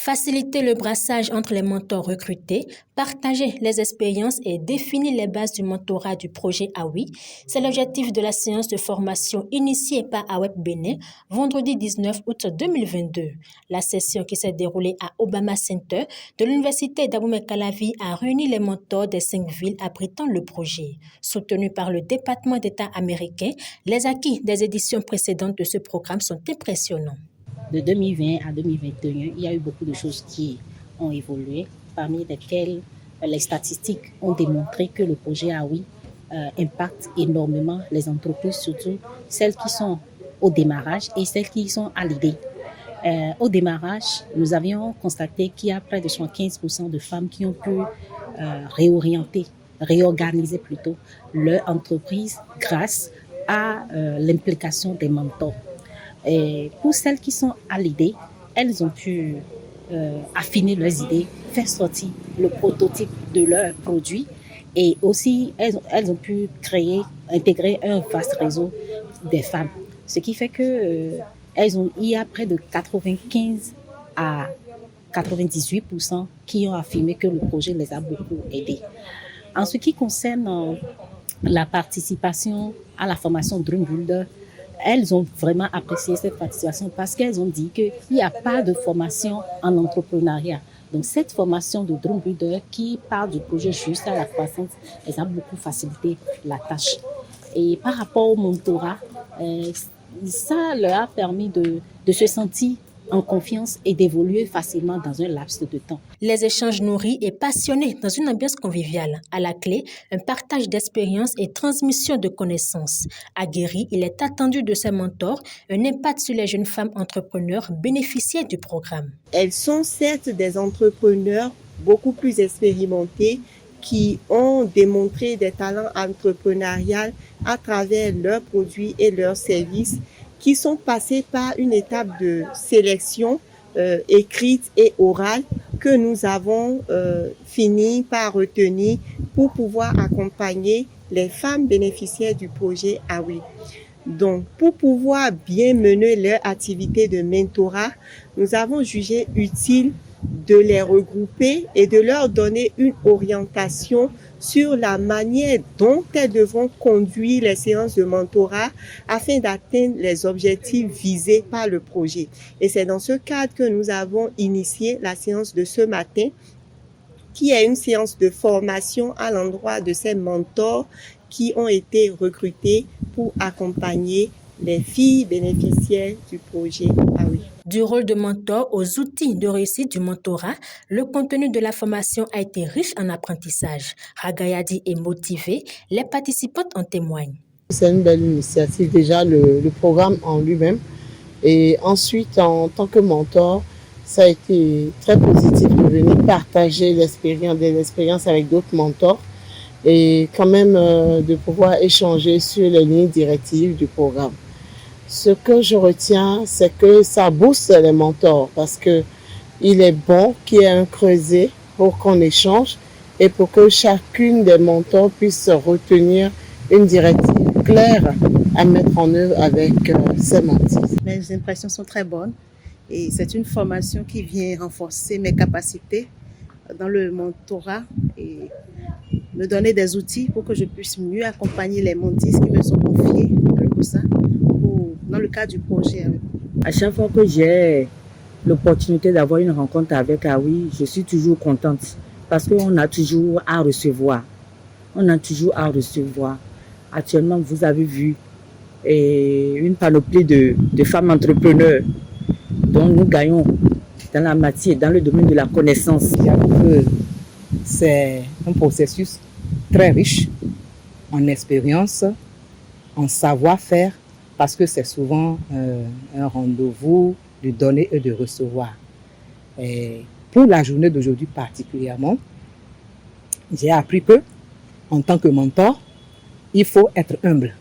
Faciliter le brassage entre les mentors recrutés, partager les expériences et définir les bases du mentorat du projet AWI, c'est l'objectif de la séance de formation initiée par AWEP Bénin vendredi 19 août 2022. La session qui s'est déroulée à Obama Center de l'Université d'Abomey-Calavi a réuni les mentors des 5 villes abritant le projet. Soutenu par le département d'État américain, les acquis des éditions précédentes de ce programme sont impressionnants. De 2020 à 2021, il y a eu beaucoup de choses qui ont évolué, parmi lesquelles les statistiques ont démontré que le projet AWI impacte énormément les entreprises, surtout celles qui sont au démarrage et celles qui sont à l'idée. Au démarrage, nous avions constaté qu'il y a près de 75% de femmes qui ont pu réorganiser plutôt leur entreprise grâce à l'implication des mentors. Et pour celles qui sont à l'idée, elles ont pu affiner leurs idées, faire sortir le prototype de leur produit et aussi elles ont pu intégrer un vaste réseau des femmes. Ce qui fait que il y a près de 95 à 98% qui ont affirmé que le projet les a beaucoup aidés. En ce qui concerne la participation à la formation Dream Builder, elles ont vraiment apprécié cette participation parce qu'elles ont dit qu'il n'y a pas de formation en entrepreneuriat. Donc cette formation de Dream Builder qui parle du projet juste à la croissance, elles ont beaucoup facilité la tâche. Et par rapport au mentorat, ça leur a permis de se sentir en confiance et d'évoluer facilement dans un laps de temps. Les échanges nourris et passionnés dans une ambiance conviviale. À la clé, un partage d'expériences et transmission de connaissances. Aguerri, il est attendu de ses mentors un impact sur les jeunes femmes entrepreneurs bénéficiaires du programme. Elles sont certes des entrepreneurs beaucoup plus expérimentés qui ont démontré des talents entrepreneuriaux à travers leurs produits et leurs services qui sont passés par une étape de sélection écrite et orale que nous avons fini par retenir pour pouvoir accompagner les femmes bénéficiaires du projet AWI. Donc, pour pouvoir bien mener leur activité de mentorat, nous avons jugé utile de les regrouper et de leur donner une orientation sur la manière dont elles devront conduire les séances de mentorat afin d'atteindre les objectifs visés par le projet. Et c'est dans ce cadre que nous avons initié la séance de ce matin, qui est une séance de formation à l'endroit de ces mentors qui ont été recrutés pour accompagner les filles bénéficiaires du projet AWI. Du rôle de mentor aux outils de réussite du mentorat, le contenu de la formation a été riche en apprentissage. Ragayadi est motivée, les participantes en témoignent. C'est une belle initiative, déjà le programme en lui-même. Et ensuite, en tant que mentor, ça a été très positif de venir partager l'expérience avec d'autres mentors et quand même de pouvoir échanger sur les lignes directives du programme. Ce que je retiens, c'est que ça booste les mentors parce que il est bon qu'il y ait un creuset pour qu'on échange et pour que chacune des mentors puisse retenir une directive claire à mettre en œuvre avec ses mentees. Mes impressions sont très bonnes et c'est une formation qui vient renforcer mes capacités dans le mentorat et me donner des outils pour que je puisse mieux accompagner les mentees qui me sont confiés dans le cadre du projet. À chaque fois que j'ai l'opportunité d'avoir une rencontre avec AWI, je suis toujours contente parce qu'on a toujours à recevoir. Actuellement, vous avez vu une panoplie de femmes entrepreneurs dont nous gagnons dans la matière, dans le domaine de la connaissance. C'est un processus très riche en expérience, en savoir-faire, parce que c'est souvent un rendez-vous de donner et de recevoir. Et pour la journée d'aujourd'hui particulièrement, j'ai appris que, en tant que mentor, il faut être humble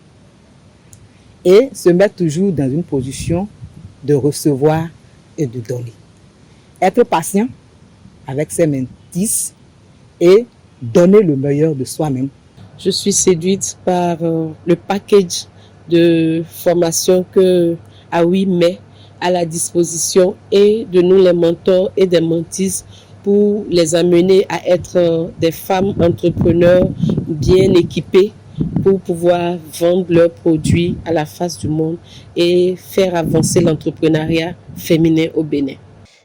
et se mettre toujours dans une position de recevoir et de donner. Être patient avec ses mentees et donner le meilleur de soi-même. Je suis séduite par le package de formation que AWI met à la disposition et de nous les mentors et des mentees pour les amener à être des femmes entrepreneurs bien équipées pour pouvoir vendre leurs produits à la face du monde et faire avancer l'entrepreneuriat féminin au Bénin.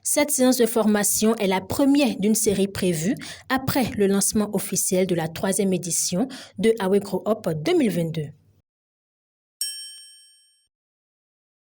Cette séance de formation est la première d'une série prévue après le lancement officiel de la 3e édition de Awe Grow Up 2022.